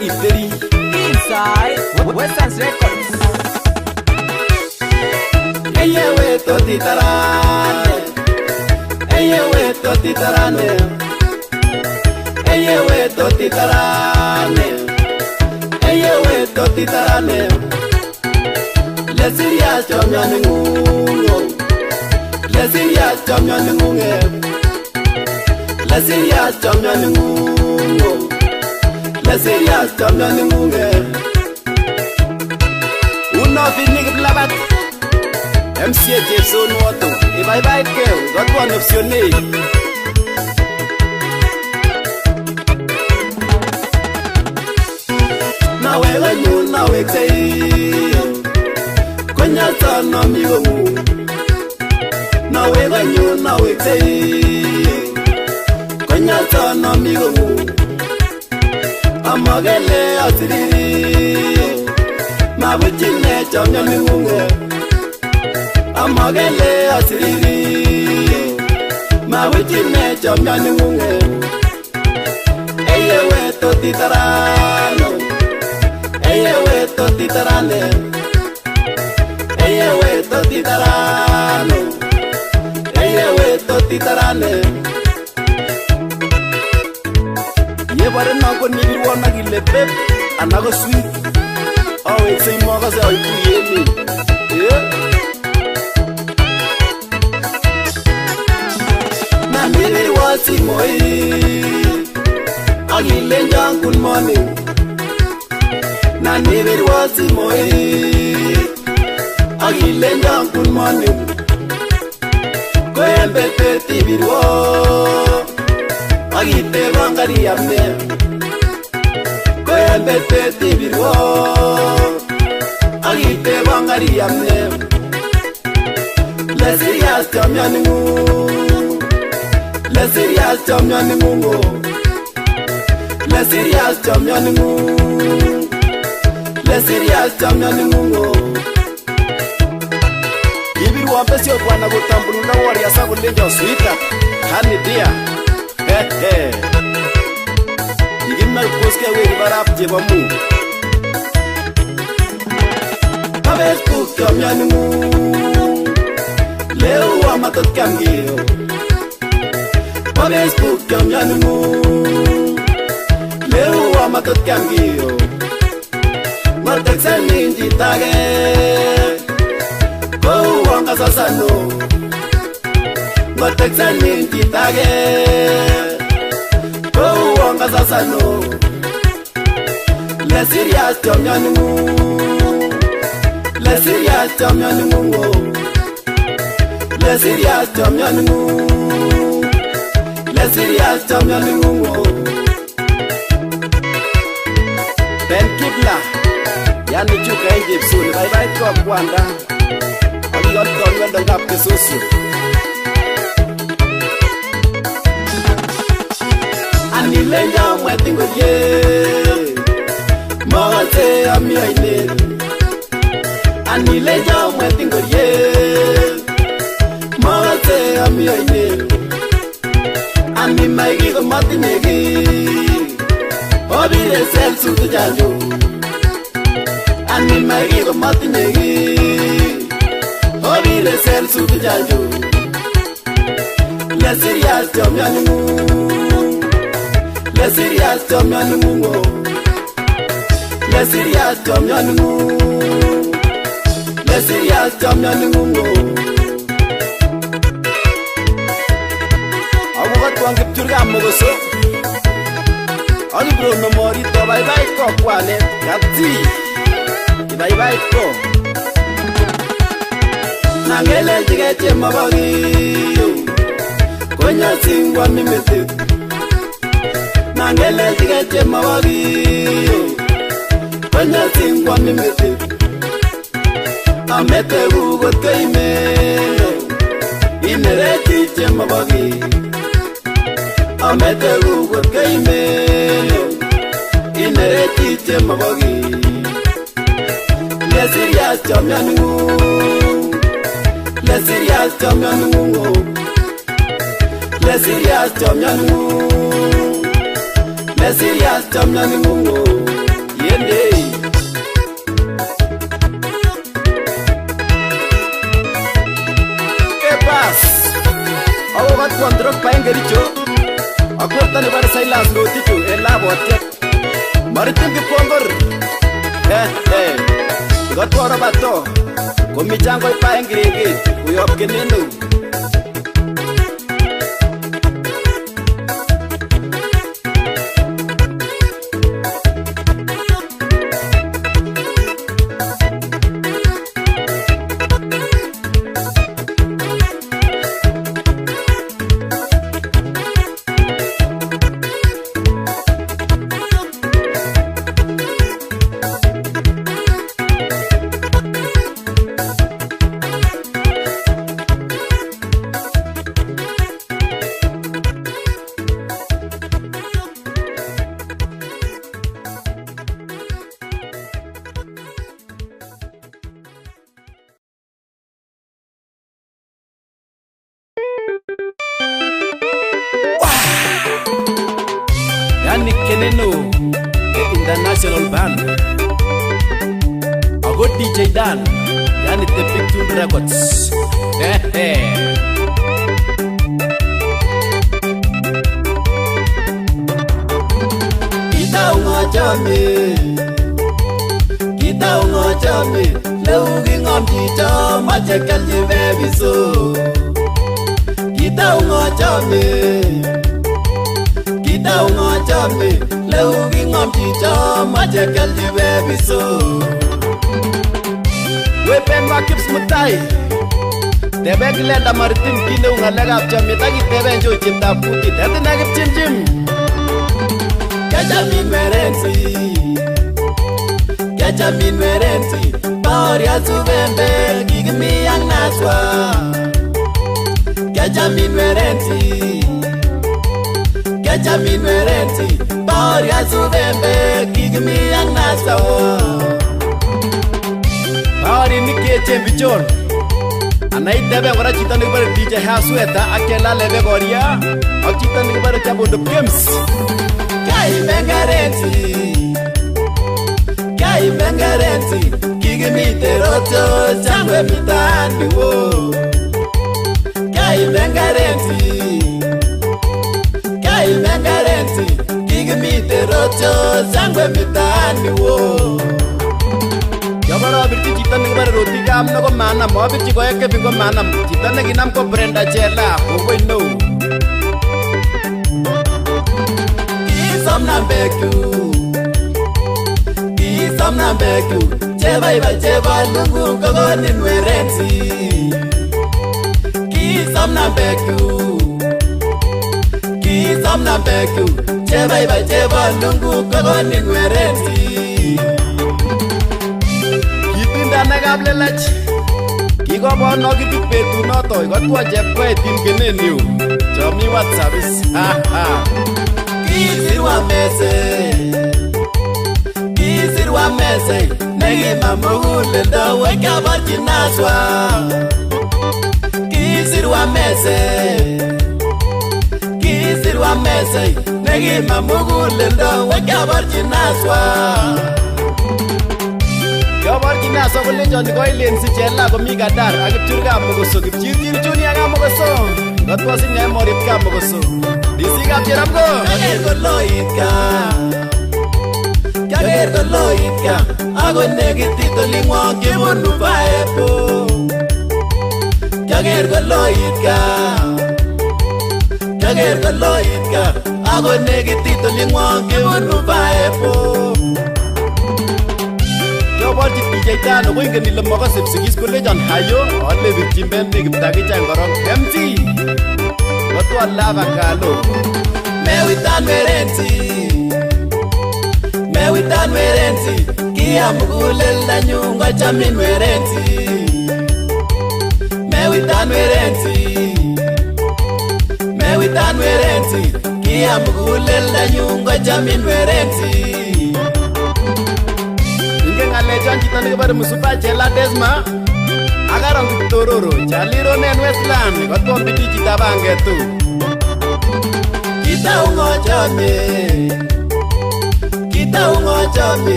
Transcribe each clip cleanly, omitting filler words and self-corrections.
kiteri Inside Western Records. eyewe totitarane eyewe totitarane eyewe totitarane eyewe totitarane lesiria chomyani ngungo lesiria chomyani ngunge lesiria chomyani ngungo lesiria chomyani ngunge unofinik blabat MCA Jason Wato ibaibai keo gotwan opsione nawe ganyu nawe sei konya sana migo nawe ganyu nawe sei konya sana migo amagele asiri mabuchine chamya mingunge amagele asiri mabuchine chamya mingunge eyewe totitarano eyewe totitarane eyewe totitarano eyewe totitarane yebare nako nibirwana gilepep anago sweet awe sei moga se ayuyemi na nili wasi moi agilenja good morning na nili wasi moi agilenja good morning koembe peti birwo agite bangari amne koembe peti birwo agite bangari amne lesirias chamyaningu lesirias chamyaningu lesirias chamyaningu lesirias chamyaningu ibirwa pesio kwana gutambulula wari asabu lenja sweeter hani dia igimna koske we barap jebamu Facebook chamyaningu leo wa matokangio Facebook chamyaningu leo wa matokangio mataksani nditage go wanga sasano mataksani nditage go wanga sasano lesirias chamyaningu lesirias chamyaningu lesirias chamyaningu lesirias chamyaningu Ben Kibla yani chuka Egyptuni bye bye kwa kwanda aliyo tonwe ndanga pesusu anilenja mwetingo ye mote amiaine anilenja mwetingo ye mote amiaine ani maigi ko matinegi obire sel sutu janjo ani maigi ko matinegi obire sel sutu janjo lesirias chamyaningu lesirias chamyaningu lesirias chamyaningu lesirias chamyaningu awugatwange pturga mogoso ani bro memori to bye bye ko kwane gati bye bye ko nangele jigete mabagi konya singwa mimete nangele jigete mabagi konya singwa mimete amete ugo keime inereti chemabagi amete ugo keime inereti chemabagi lesirias chamyaningu lesirias chamyaningu lesirias chamyaningu lesirias chamyaningu yende Epas Ako katwan drog paengericho Akweta ni bar Silas Roticho elabotiek Maritim kipongor Katwa rabato Kumichango paengirigit Uyop kenenu Yani Keneno, the international band. I got DJ Dan, yani the Big Tune Records. Kita ungo chame, leugi ngom chicho, machekal jive biso. Kita ungo chame, leugi ngom chicho, machekal jive biso. Wepen wakips mutai, tebe kilenda maritim kine ungalegap chame, taki tebe njo chimda puti, tete nagip chim. Kajamin merenti, Paoria Zubembe, Gigmi and Naswa. Kajamin merenti, Paoria Zubembe, Gigmi and Naswa. Paori Nike Champion. Anai debe ora chita ni bar DJ Hasueta, akela leve goria, akita ni bar chabo the games. Kai mengarenti, Gigmi teroto, changwe mitani wo. Kai mengarenti, Gigmi teroto, changwe mitani wo. Yabara birti chita ni bar roti kam no ko mana, mo birti ko ek bingo mana, chita ni ginam ko Brenda Chela, ko no. Some na beku, cheba lungu kogoni nwerenti. Some na beku, cheba lungu kogoni nwerenti. Kitinda nagable lach, kigo bono kitu petu noto, igotwa jepko etin keneniu. Chomi WhatsApp is Kisirwa mese, negi mamuhule da weka barji naswa. Kisirwa mese, negi mamuhule da weka barji naswa. Barji naswa kule joni koi lensi chela komi gadar, agip churga mogoso, gip chir chuni aga mogoso. Gatwa singa morip ka mogoso. Disi ka chiramgo. Kager ko loitka, ago negitito lingwa kibunu paepo. Kager ko loitka, ago negitito lingwa kibunu paepo. Yo barji DJ Tano ko ingeni lo moko sepsigis ko lejan hayo, ole birjimben ni gitagi chang gorong MC. Gatwa lava kalo. Mewitan merenti, kia mugulel da nyunga chamin merenti. Mewitan merenti, kia mugulel da nyunga chamin merenti. Inge ngalejan kita ni bar musupa chela desma, agarang tororo, chaliro nen Westland, gatwa biti kita bangetu. Kita ungo chame,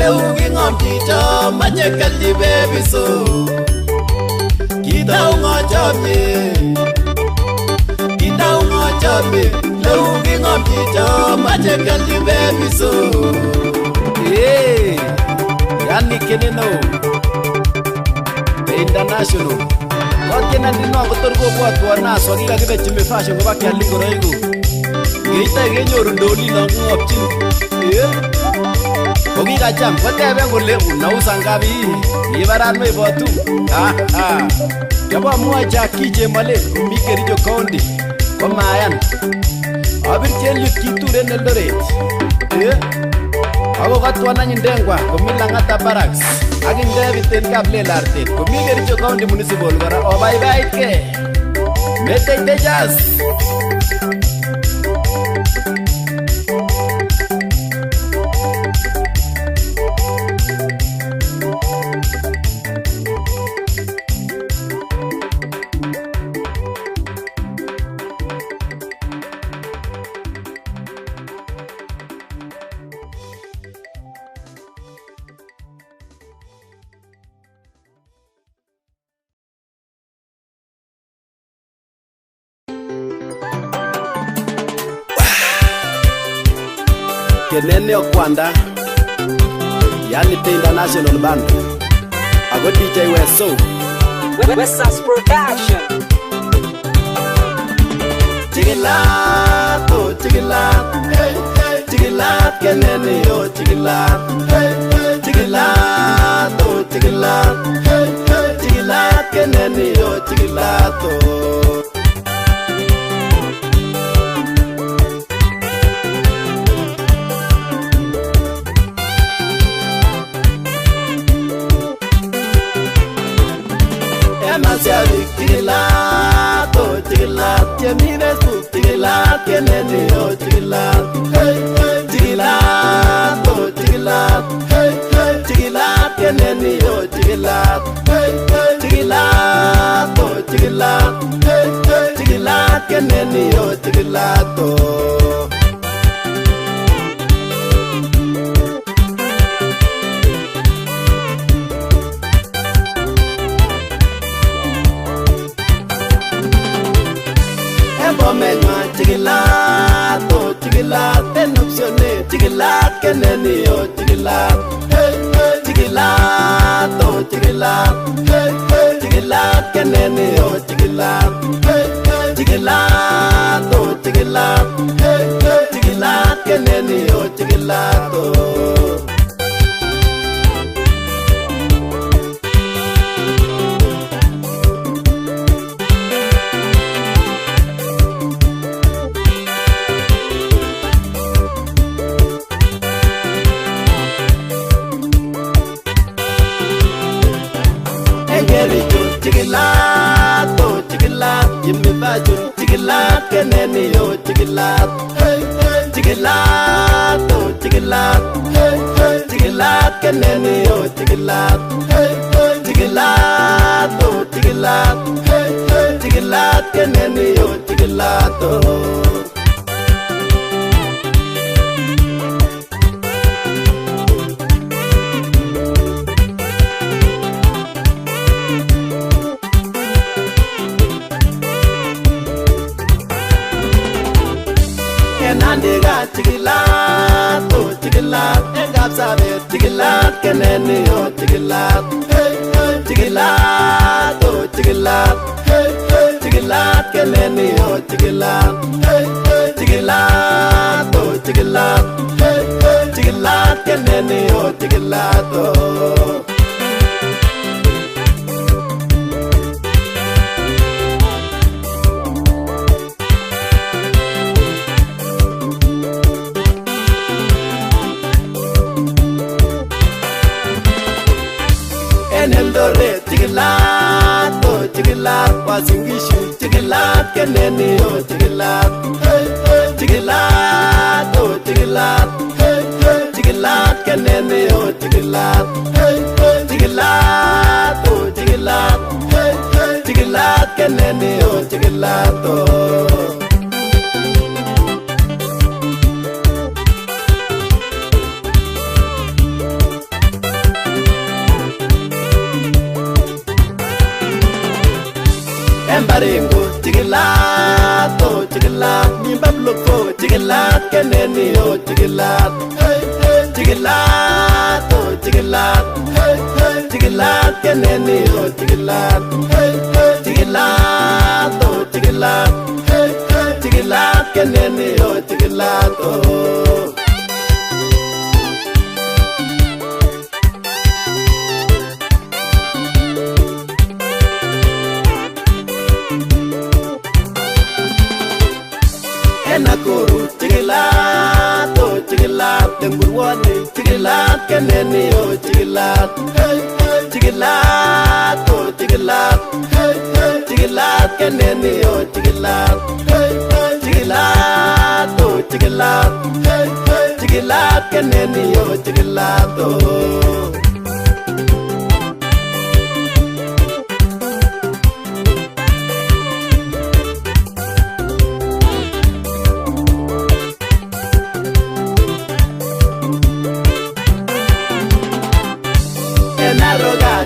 leu kingom chito mache kalji bebiso kitau ngochomye leu kingom chito mache kalji bebiso yani keneno the international wakena ndino kotorgo bwatwa naso kikakibe chimbe fashion koba kyali koroigo geita genyoru ndoli langopchin kokikacham kotebe kole unauza ngapi ibaran meibotu yabo mwacha kije male mi Kericho County komayan abir chelyut kituren Eldoret ako katwana nyindengwa komilangata barracks akindebiten kablelartet komi Kericho County Municipal kora obaibaitke meteitejas kenene okwanda yani the international band ago DJ Weso Wesas Production. Chigilat, oh chigilat, hey hey chigilat kenene yo chigilat, hey hey chigilat, oh chigilat, hey hey chigilat kenene yo chigilat oh. Chigilat, oh chigilat, yemine su chigilat, kenene oh chigilat, hey hey chigilat, oh chigilat, hey hey chigilat, kenene oh chigilat, hey hey chigilat, oh chigilat, hey hey chigilat, kenene oh chigilat oh. Chigilat, oh chigilat, enopsione chigilat, kenene oh chigilat, hey hey chigilat, oh chigilat, hey hey chigilat, kenene oh chigilat, hey hey chigilat, oh chigilat, hey hey chigilat, kenene oh chigilat oh. Chigilat, oh chigilat, yimmi bajun chigilat, kenene oh chigilat, hey hey chigilat, oh chigilat, hey hey chigilat, kenene oh chigilat, hey hey chigilat, oh chigilat, hey hey chigilat, kenene oh chigilat oh. Nandiga chigilat, oh chigilat, engap sabe chigilat, kenene oh chigilat, hey hey chigilat, oh chigilat, hey hey chigilat, kenene oh chigilat, hey hey chigilat, oh chigilat, hey hey chigilat, kenene oh chigilat oh. Eldoret chigilat, oh chigilat, wasingishu chigilat, kenene oh chigilat, hey hey chigilat, oh chigilat, hey hey chigilat, kenene oh chigilat, hey hey chigilat, oh chigilat, hey hey chigilat, kenene oh chigilat oh. barengo chigilat oh chigilat nyimba bloko chigilat keneni oh chigilat chigilat oh chigilat chigilat keneni oh chigilat chigilat oh chigilat chigilat keneni oh chigilat oh Nakuru chigilat oh chigilat temburwani chigilat keneni oh chigilat chigilat oh chigilat chigilat keneni oh chigilat chigilat oh chigilat chigilat keneni oh chigilat oh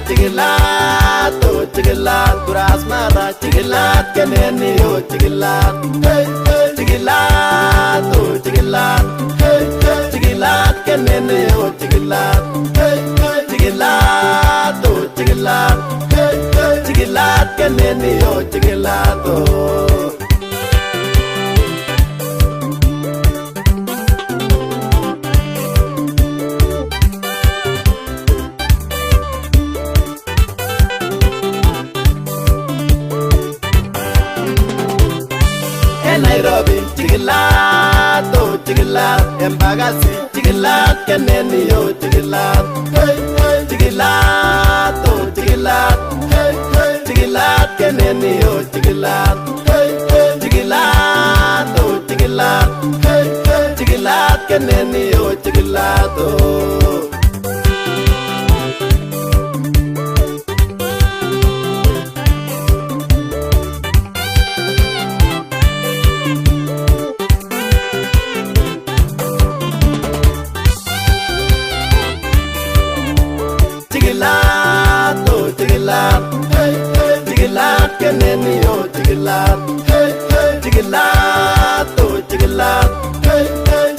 chigilat oh chigilat kuras mara chigilat keneni oh chigilat chigilat oh chigilat chigilat keneni oh chigilat chigilat oh chigilat chigilat keneni oh chigilat oh Nairobi chigilat oh chigilat Embagasi chigilat keneni oh chigilat chigilat oh chigilat chigilat keneni oh chigilat chigilat oh chigilat chigilat keneni oh chigilat oh chigilat oh chigilat chigilat keneni oh chigilat chigilat oh chigilat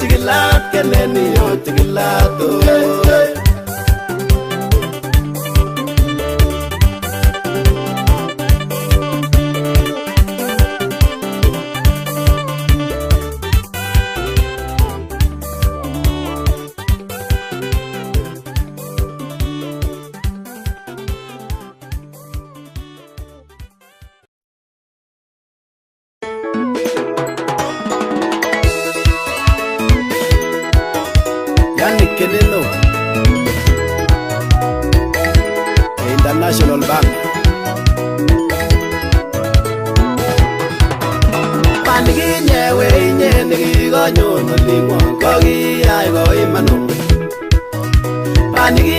chigilat keneni oh chigilat oh Keneno International Bank Panigi we nye nigi gonyo nolingwa kogi ay go imano Panigi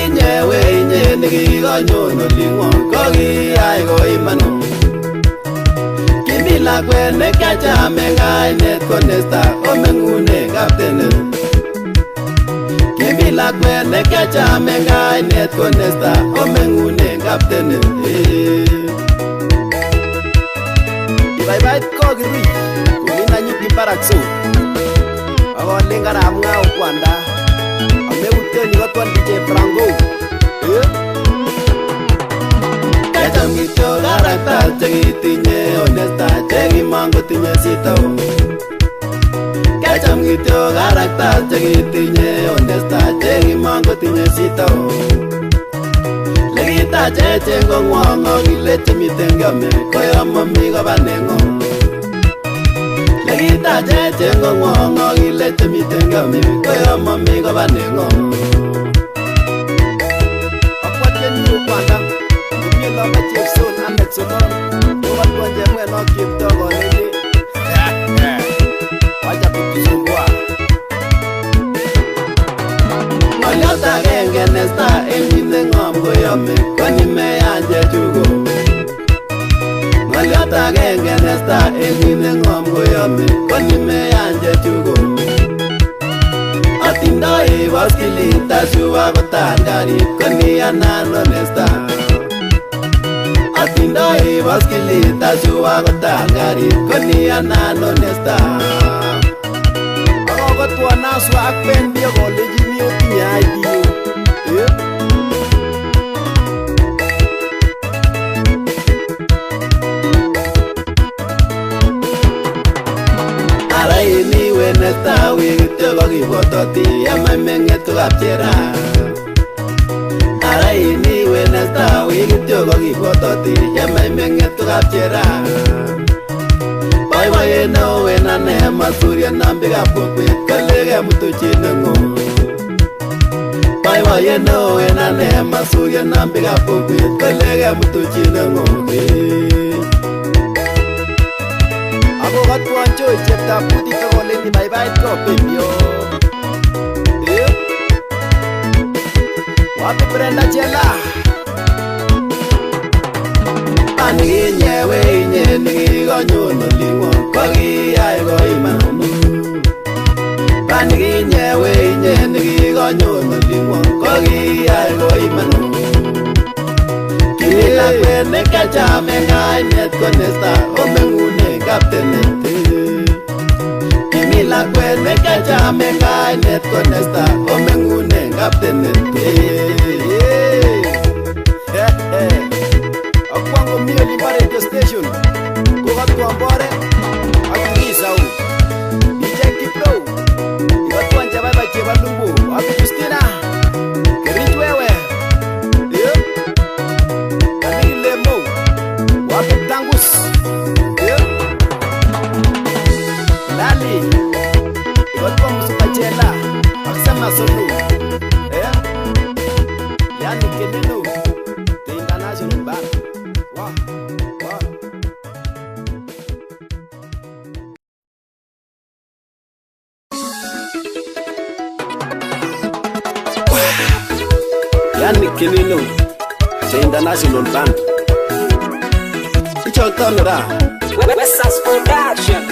we nye nigi gonyo nolingwa kogi ay go imano Kimila kwene kacha menga net konesta omengune kaptene la kwene kacha menga net konesta omengune kaptene bye bye kogri kumina nyuki barakso awolenga ramga ukwanda ameuteni watu DJ Frango kacha ngito garata tegitinye honesta tegi mango tinye sitao Kacham gityo karakta chegitinye honesta chegi mango tinye sitao Legita cheche ngongwongo gile chemiten gyome koyo mami kobanengo Legita cheche ngongwongo gile chemiten gyome koyo mami kobanengo Akwatyen yu kwanda kumye loba chepson anet sonon Ubat wanje mweno kimto koneni Waja kutusumbua Ngoliota genge nesta elmine ngomgo yome Koni meyanje chugo Ngoliota genge nesta elmine ngomgo yome Koni meyanje chugo Atindoi baskilita shuwa kotandari Koni anano nesta Tindoi baskilit ashuwa kotangarit koni anan honesta Akokotwa naswa akpendi akolejini otinye ID Araini wenesta wikityo kokibototi yamamengetukab chera Araini wenesta wikityo kokibototi yamamengetukab chera Boiboiyet neo en ane masuryo nambikab kokwet koleke mutu chi neng'ung Boiboiyet neo en ane masuryo nambikab kokwet koleke mutu chi neng'ung Ako katwan choi cheptab kutit akoleni baibait kopemyo Wapi Brenda Chela Anikinye weinye nikikonyon olingwong Kokiyai koiman Anikinye weinye nikikonyon olingwong Kokiyai koiman Kimi lakwet nekacham eng kainet konesta omeng'une kaptenet Kimi lakwet nekacham eng kainet konesta omeng'une kaptenet Akwang komi olimpo radio station kokatwan bore ak Rizau DJ Kipro ikatwan chabaibai chebalungu Abi Justina Kerich wewe Lemo, wapi Tangus Lali ikotwa musupachela Aksema solu Yani Keninu The International Band Wah Yani Keninu The International Band Icho Tonora Wesas Production.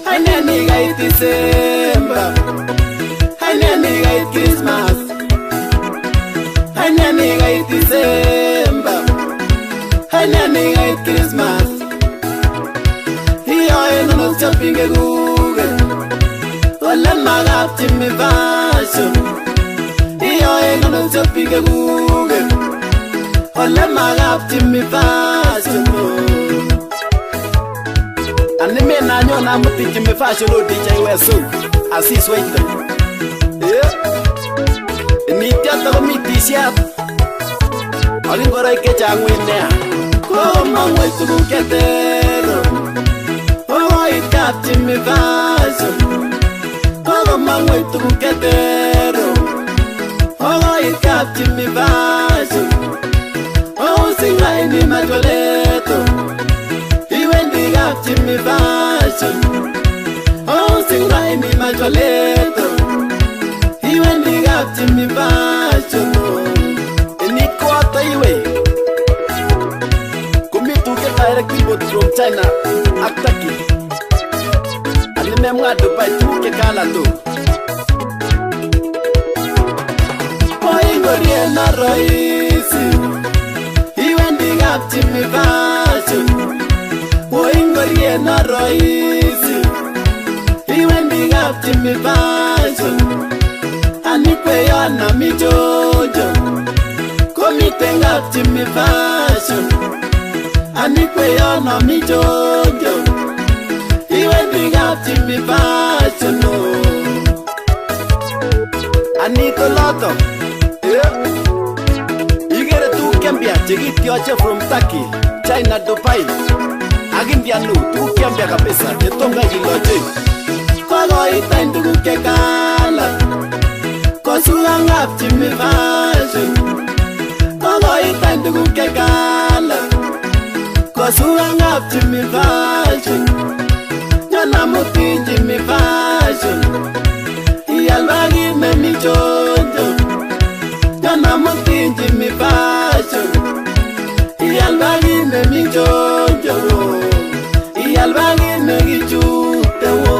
Haineni gait December Haineni gait Christmas Haineni gait December Haineni gait Christmas Hiyo eno shopping e Google Ole magap Jimmy Fashion Hiyo eno shopping e Google Ole magap Jimmy Fashion Anime na nyona muti Jimmy Fashion o DJ Weso Asis Waiter Ni tiata ko miti siap Alin korai kechang winea Koma mwetu kuketero Oh ikap Jimmy Fashion Koma mwetu kuketero Oh ikap Jimmy Fashion Oh singai ni majoleto Iwendi gap Jimmy Fashion Oh singai ni majoleto Iwendi gap Jimmy Fashion Eniko ata iwe Kumitu ke direct import from China Aktaki Anime mga Dubai tuke kala to Oingorie na raisi Iwendi gap Jimmy Fashion Oingorie na raisi Iwendi gap Jimmy Fashion Anikwe yana mijojo Komite gap Jimmy Fashion Anikwe yana mijojo Iwendi gap Jimmy Fashion Aniko loto Igere tu kembia chekitioche from Turkey China Dubai Agindia nu tu kembia kabisa Jetonga jiloche Kogoita ndugu kekala Kosuga ngap Jimmy Fashion Kogoita ndugu kekala Kosuga ngap Jimmy Fashion Nyona muti Jimmy Fashion Iyalbagi memi jojo Nyona muti Jimmy Fashion Iyalbagi memi jojo Iyalbagi megi chute wo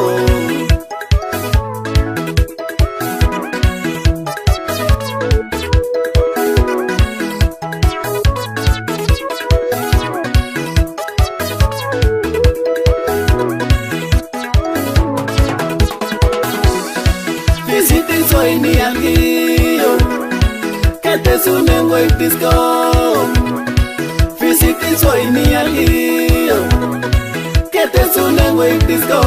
Kete sunengo disco Physics so inialio Kete sunengo disco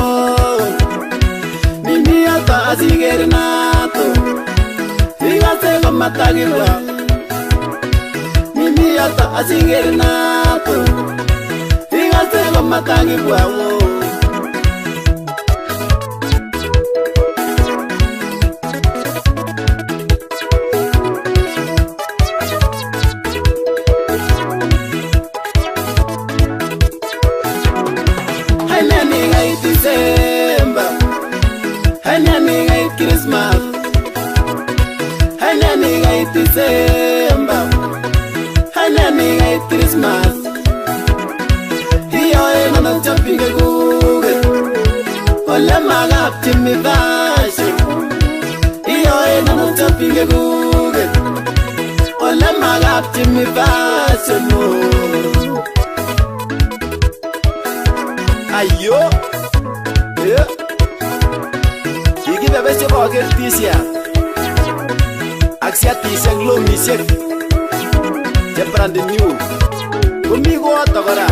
Mimi ata asigernato Fíjate con matagirwa Mimi ata asigernato Fíjate con matagirwa Christmas Hanani gai December Hanani gai Christmas Hiyo ena na chapinge guge Ole magap chimi bashi Hiyo ena na chapinge guge Ole magap chimi bashi no Ayo Yeah Give a best of all this year. Axiatis and glow music. Japan the new. Umigo Tavara.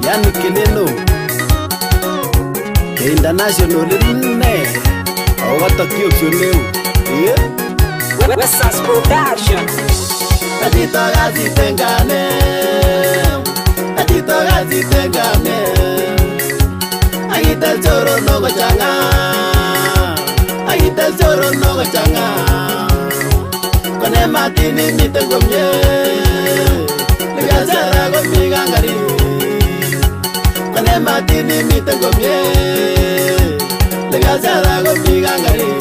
Yani keneno international ne awata kiopsioneu Wesas Production. Atito gazi tengane Atito gazi tengane Agita choro no gochanga Agita choro no gochanga Kone matini mitengomye Ligasara gomiga ngari Kone matini mitengomye Ligasara gomiga ngari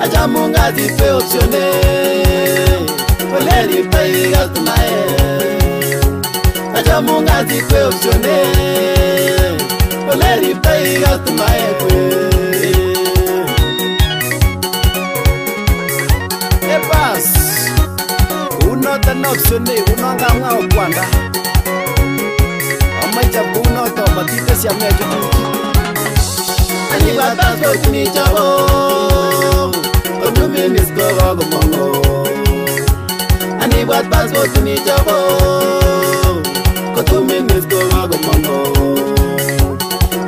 Ajamunga zipe opsione Oleri peiga tumae Ajamunga zipe opsione Oleri peiga tumae Epas Uno tan opsione Uno nganga okwanda Amaja buno to matite siame jutu Aniba tasgo tuni chavo Otumi misko wago mongo Aniba tasgo tuni chavo Otumi misko wago mongo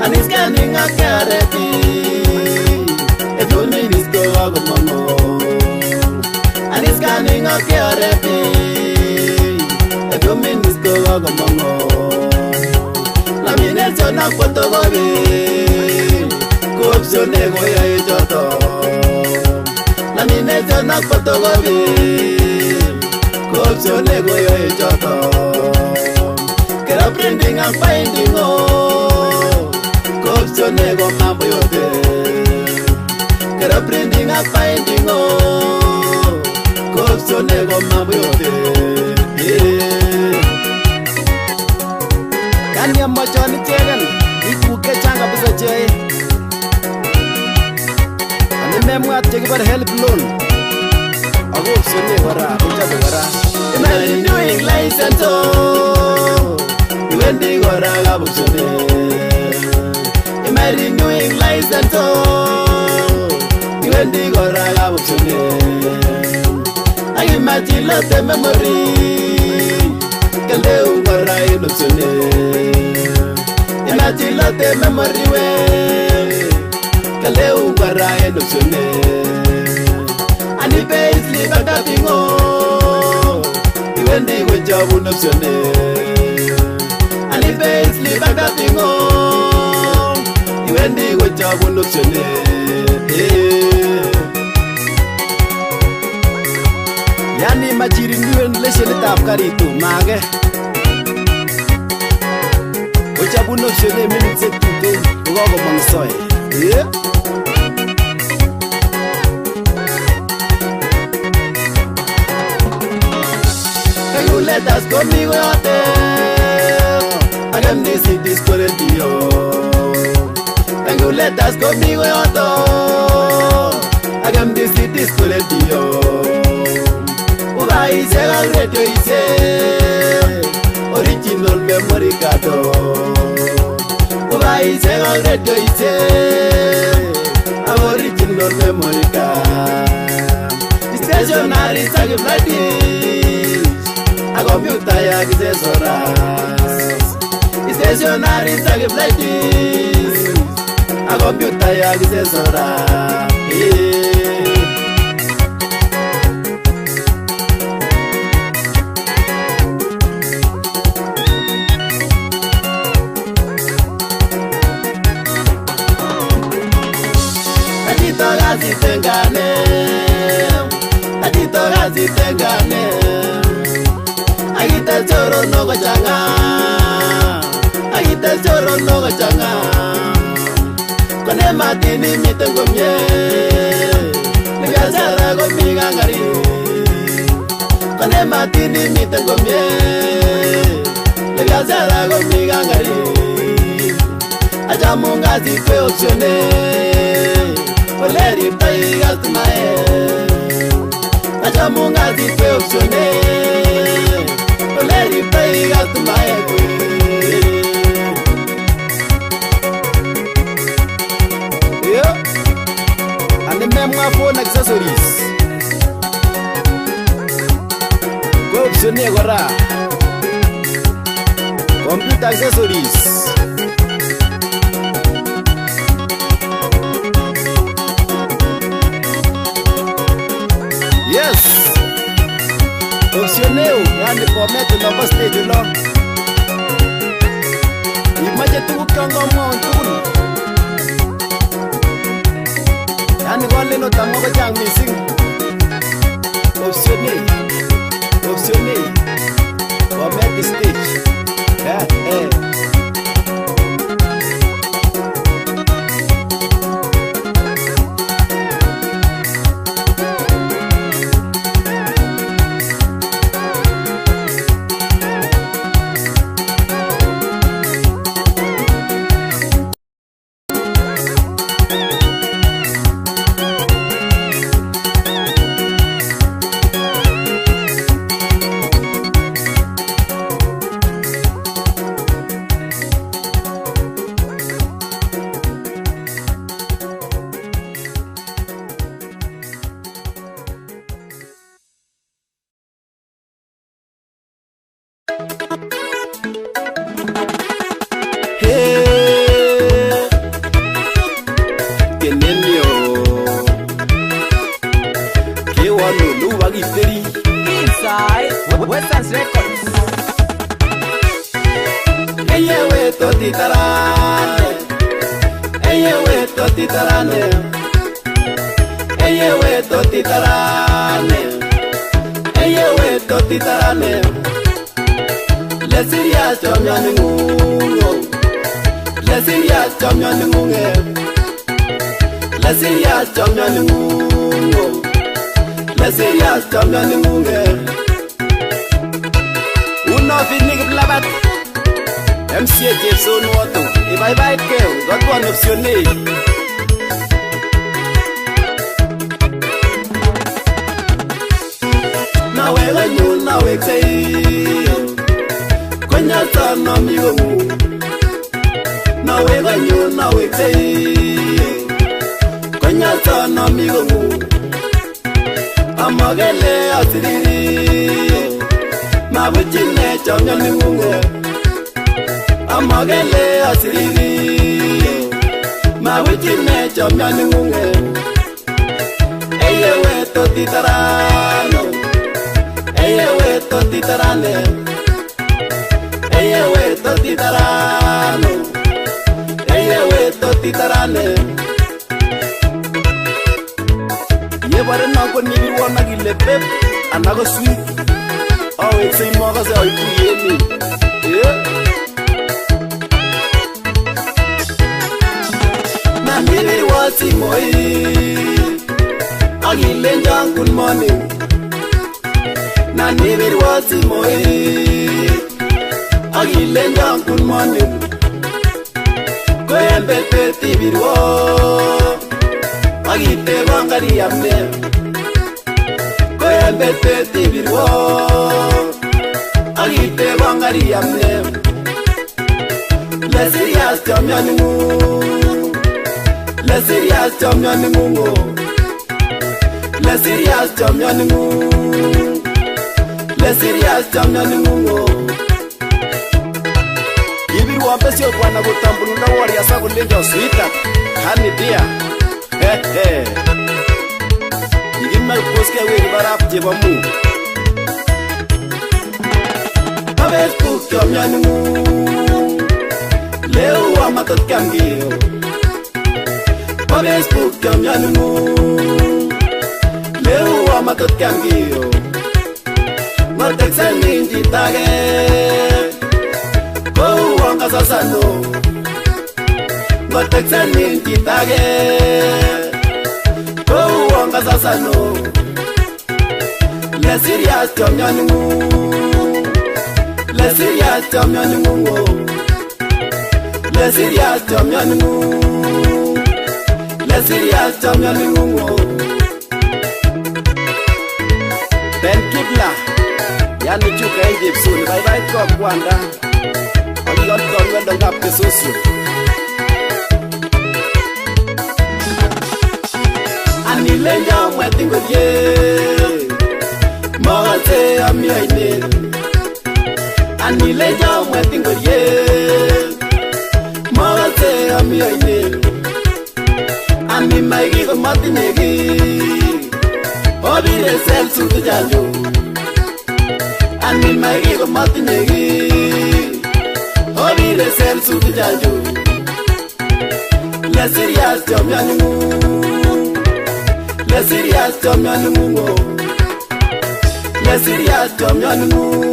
Aniskani nga kareti Etuni misko wago mongo Aniskani nga kareti Etuni misko wago mongo La minesio na fotogobi Kuopsione goya ejoto La minesio na fotogobi Kuopsione goya ejoto Kera printing and finding Kuopsione go mambo yote Kera printing and finding Kuopsione go mambo yote Yani amachoni tegen Ikuke changa bisa chai Memwat jeki bar help loan Ago opsione wara Ujade wara Imagine doing license Iwendi wara gab opsione Imagine doing license Iwendi wara gab opsione I imagine lote memory Kaleu wara in opsione Imagine lote memory we Kaleu wara en opsione ani payslip akapingo iwendi kochabun opsione ani payslip akapingo iwendi kochabun opsione yani machirin yuen leshenitap karitu mage kochabun opsione minutes tuten kokomong soe let us conmigo yote agam this it is correct yo let us conmigo yote agam this it is correct yo uba ise gal radio ise original memory card uba ise gal radio ise original memory card stationary sagi bloody a computer ya accessories stationary sagi bloody a computer ya accessories Tengane agita choro no gachanga agita choro no gachanga kone matini mitengomye ngasara go migangari kone matini mitengomye ngasara go migangari ajamunga zipe opsione oleri taiga tumae ajamunga zipe opsione oleri taiga tumae yo ane memwa phone accessories go opsione gora computer accessories yes opsioneo yani kometo number stage lo imaje tu kango mo tun yani gole no tamo ko jang missing opsione kometo stage Amagele asiri, ma witi me chomya ni munge. totitarano. Eyewe totitarane. Eyewe totitarano. Eyewe totitarane. Yebare nako nibiwana gilepep anago sweet. Oh, it's a mother's eye to me. Yeah. Nani wati moi. Agilenja good morning. Nani wati moi. Agilenja good morning. Koyembe peti birwo. Agite bangari amne. Koyembe peti birwo. Agite bangari amne. Le serious champion. Le serious champion mungo. Le serious champion mungo. Le serious champion mungo. Ibiru wapesio kwa na gutambulunda wari asa kulenja sweeter. Hani dia. He. Igimma kuske we barap jeba mu. Facebook champion mungo. Leo wa matot kangio. Facebook champion mungo. Leo wa matot kangio. Mateksen ninji tage. Go wanga sasano. Mateksen ninji tage. Go wanga sasano. Le serious champion mungo. Le serious champion mungo. Le serious champion mungo. Le serious champion mungo. Ben Kibla. Yani chuka Egypt soon. Bye bye kwa kwanda. Ami yon ton wenda ngap kesusu. Ani lenja mwetingo ye. Mwate ami aine. Ani lenja mwetingo ye. Mwate ami aine. Ani maigi ko matinegi. Obire sel sutu janjo. Ani maigi ko matinegi. Obire sel sutu janjo. Le serious champion mungo. Le serious champion mungo. Le serious champion mungo.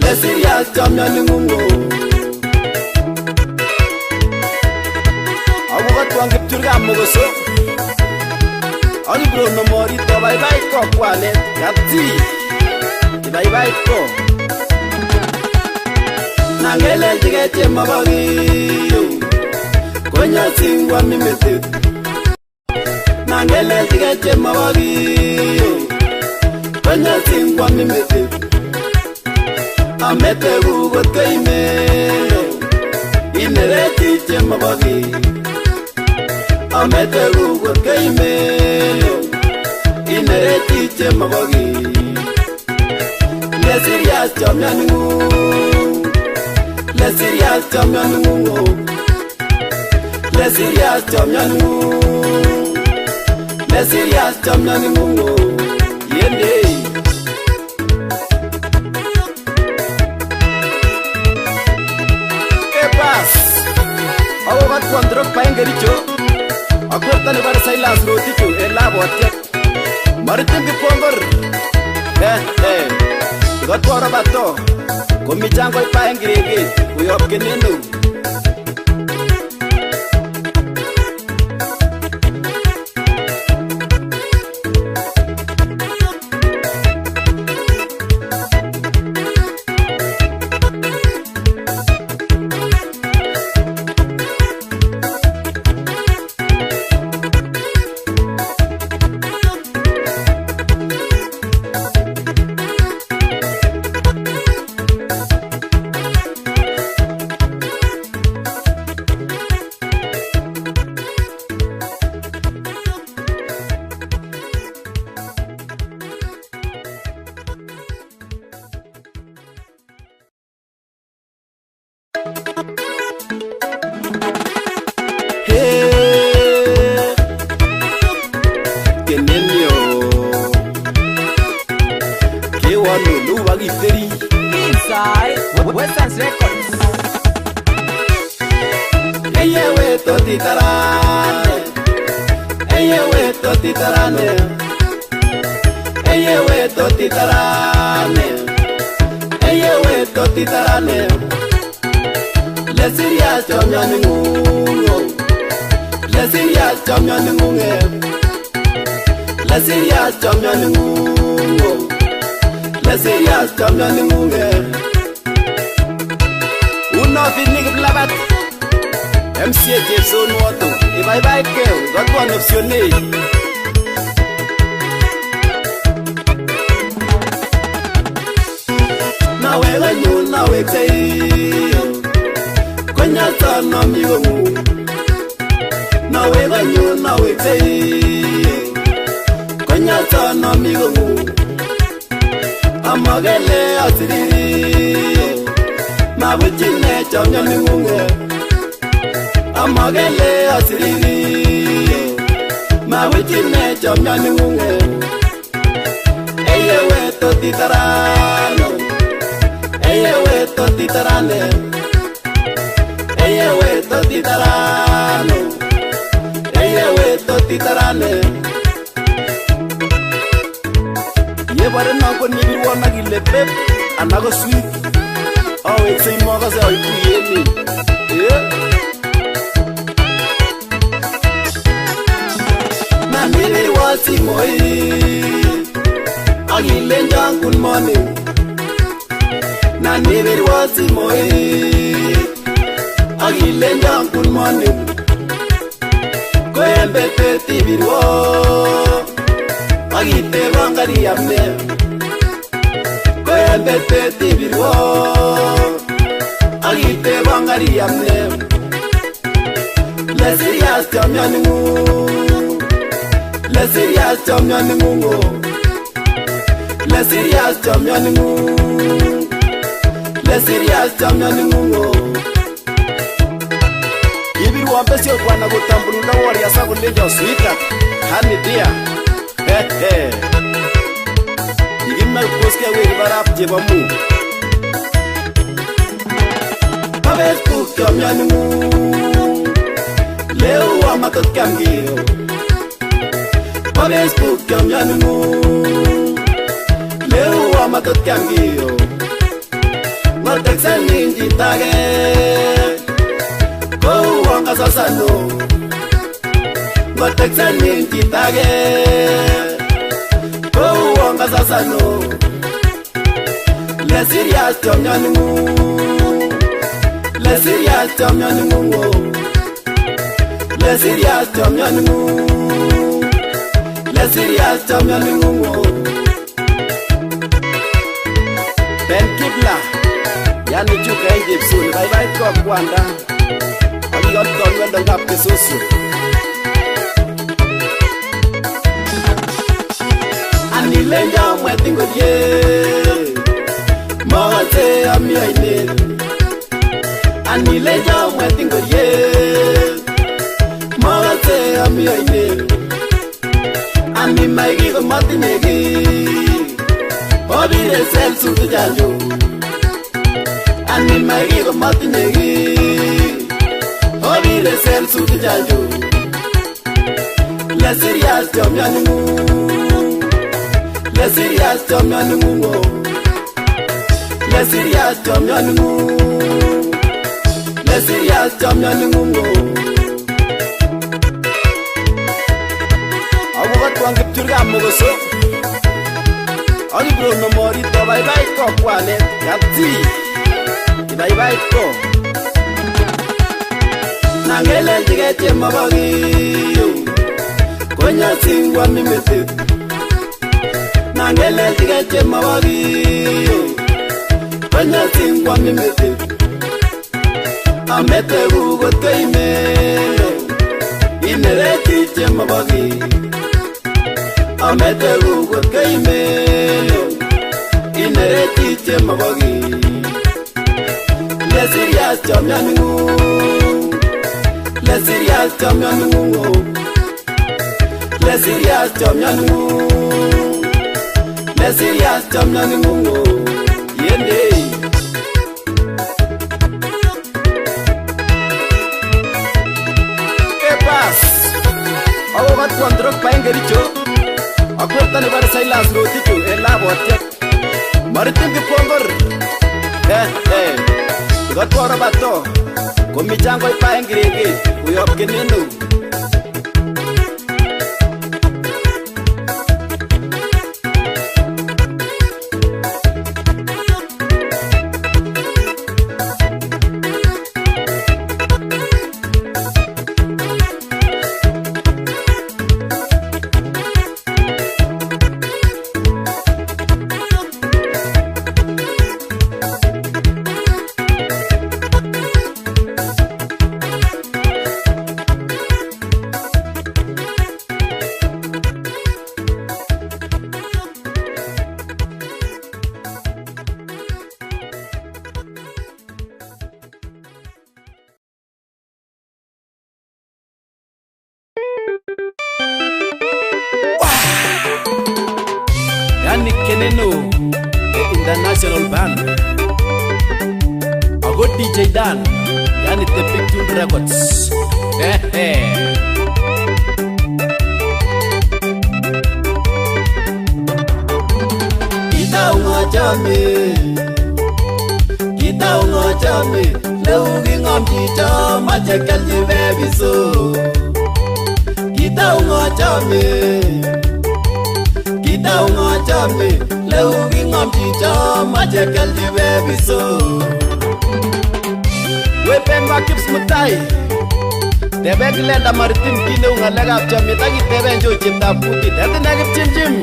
Le serious champion mungo. Awogat wangi turga mogoso. Ani bro no mori to bye bye ko kwale gatti. Bye bye ko. Nangele jigete mabagi. Konya singwa mimete. Nangele jigete mabagi. Konya singwa mimete. Amete gugo teime. Inereti che mabagi. Amete gugo teime. Inereti che mabagi. Le serious champion mungo. Le serious champion mungo. Le serious champion mungo. Le serious champion mungo. Yende. ¿Qué pasa? Ahogat cuando paengericho. Acuérdate para salir las roticho el agua. Maritin de pongor. Got what about to? Come me jango paengeri. We up kenenu. totitarane. Eye we totitarane. Eye we totitarane. Eye we totitarane. Le serious champion ngungo. Le serious champion ngunge. Le serious champion ngungo. Le serious champion ngunge. Uno fini blabat. MCA Jason Wato. Bye bye Kev. Got one optionné. Now we're you now we say. Konya sana migo mu. Now we're you now we say. Konya sana migo mu. Amagele asiri. Mabuchine chamnya mungu. Amagele asiri. Mabuchine chamnya mungu. Eye we totitarano. Eye we totitarane. Eye we totitarano. Eye we totitarane. Ye bare na ko ni bi wona gi lepe anago sweet. Oh it say mo ga se o ku ye ni. Na ni bi wasi moi. Agi lenjang good morning. Na ni bi wasi moi. Agi lenjang good morning. Ko embe peti bi wo. Agi te bangari amne. Ko embe peti bi wo. Agi te bangari amne. Le serious champion ngu. Le serious champion ngu. Le serious champion ngu. Le serious champion ngu. Ibiru wambesi okwana gutambulula wari asa kulenja sweeter. Hani dia. Igimna kuske we barap jeba mu. Pabes kukyam yanu. Leo wa matot kamgio. Pabes kukyam yanu. Leo wa matot kamgio. Matak saninji tage. Go wanga sasano. Matak saninji tage. Go wanga sasano. Le serious champion ngu. Le serious champion ngu. Le serious champion ngu. Le serious champion ngu. Ben Kibla. Yani chuka Egypt soon. Bye bye kwa kwanda. Ami got done when the gap is so soon. Ani lenja mwetingo ye. Mote ami aine. Ani lenja mwetingo ye. Mote ami aine. Ani maigi ko matinegi. Obi de sel su de jalu. Ani maigi ko matinegi. Obi de sel su de jalu. Le serious champion ngu. Le serious champion ngu. Le serious champion ngu. Le serious champion ngu. Awu gat wang turga mogoso. Ani bro no mori to bye bye ko kwale. Yati. Bye bye ko. Nangele tigete mabagi. Konya singwa mimete. Nangele tigete mabagi. Konya singwa mimete. Amete rugo teime. Inere tiche mabagi. Amete rugo teime. Inere tiche mabagi. Le serious champion ngu. Le serious champion ngu. Le serious champion ngu. Le serious champion ngu. Yende. Agot Kondrok Paengericho Akweta ni bare Silas Roticho Elabotiak Maritim Kipongor Gotwara bato Komichango Paengirege Uyop Kenenu Kenenu, the international band. A good DJ Dan, yani the Big Tune Records. Kita ungo chame, leugi ngom chito, machekal baby so. Kita ungo chame, leugi ngom chito, machekal baby so. Wepen wakips mutai, tebek lenda maritim kine unga legap chame, taki teben jo chimta puti, tete negip chim.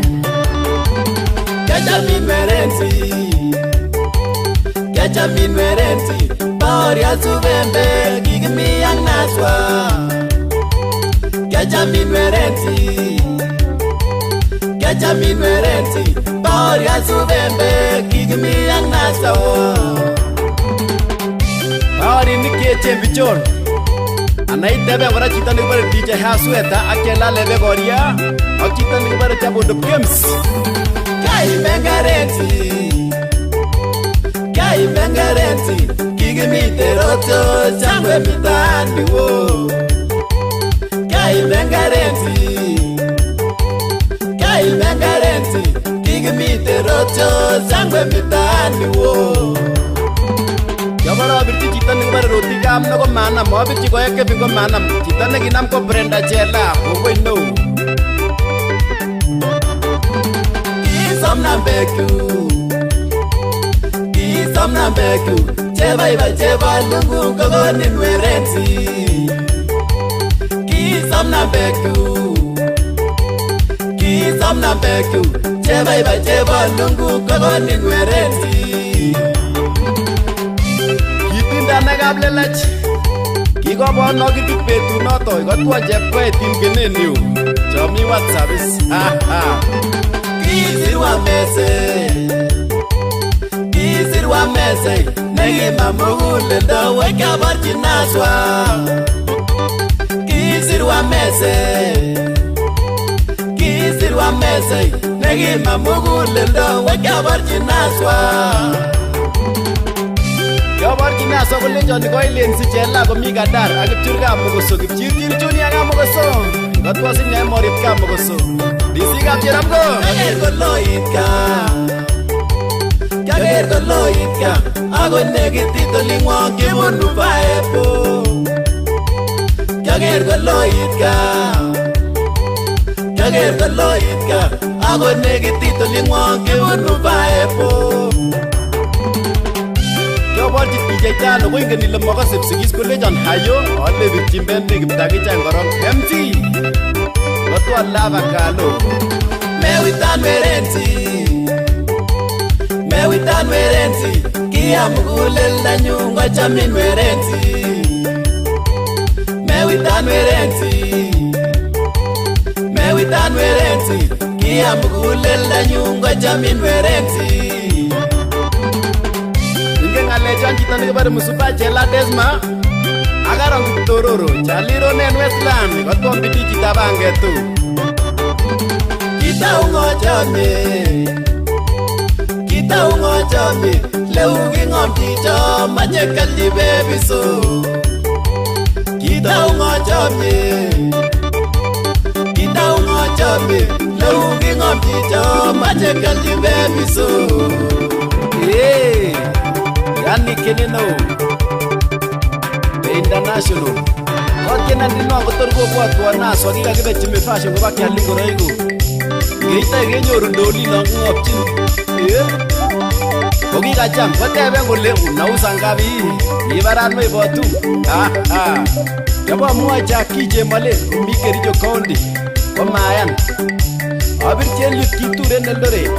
Jajamin merenti, Paria subembe, gigimi yang naswa. Jajamin merenti, Paria subembe, gigimi yang naswa. Paria nike chembichon, anai tebe wara chita ni bare DJ Hasueta, akela lebe Paria, akita ni bare chabo the games. Kai mengarenti, gigimi teroto, changwe mitani wo. Kai mengarenti, gigimi teroto, changwe mitani wo. Yabara birti chita ni bare roti kam no ko mana, mo birti ko ek bingo mana, chita ni ginam ko Brenda Chela, wo no. Some nambeku, cheba lungu kogoni nwerenti. Some nambeku, cheba lungu kogoni nwerenti. Kitinda nagablelach, kigobo no kipetu noto, igotwa jepwe tinkeneniu. Chomi WhatsApp is Kisirwa mese, negi mamugule do weka barchi naswa. Kisirwa mese, negi mamugule do weka barchi naswa. Yo barchi naswa kule joni ko ilensi chela ko mi gadar, akipchurga mugoso, kipchirchir chuni aga mugoso. Gotwa sinya morit ka mugoso. Disi ka pcheram ko. Kager ko loitka, ago negitito lingwa kibunu paepo. Kager ko loitka, ago negitito lingwa kibunu paepo. Yo barchi DJ Tano, winga nila makasip sigis ko lejan hayo, ole bichimben negiptagi changorong MT. Gotwa lava kalo, mewitan merenti, kia mugule la nyunga chamin merenti. Mewitan merenti, kia mugule la nyunga chamin merenti. Inge ngalejan kita ni kepada musupa Chela Desma, agarang Tororo, Chaliro nen Westland, gotwa mbiti kita bangetu. Kita ungo chame, leugi ngom chito, machekal di baby so. Kita ungo chame, ngami leu kingom chicho mache kalji bebiso yani keneno the international kotiena ndino kotor kobwatwa naswa kikakibe chime fashion koba kyalin ngoroiku ngeite kenyoru ndoli lo ngopchin kokikacham koteben kole unauza ngapi ibarat meibotu yabamwoe Jackie Chemale mi Kericho County komayan abirchi Eliud Kituren Eldoret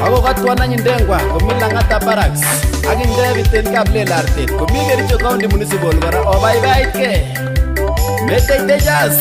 ako katwan any Ndengwa komi Lang'ata Barracks ak David en Kaplel Artet komi Kericho County Municipal kora obaibaitkei meteitechas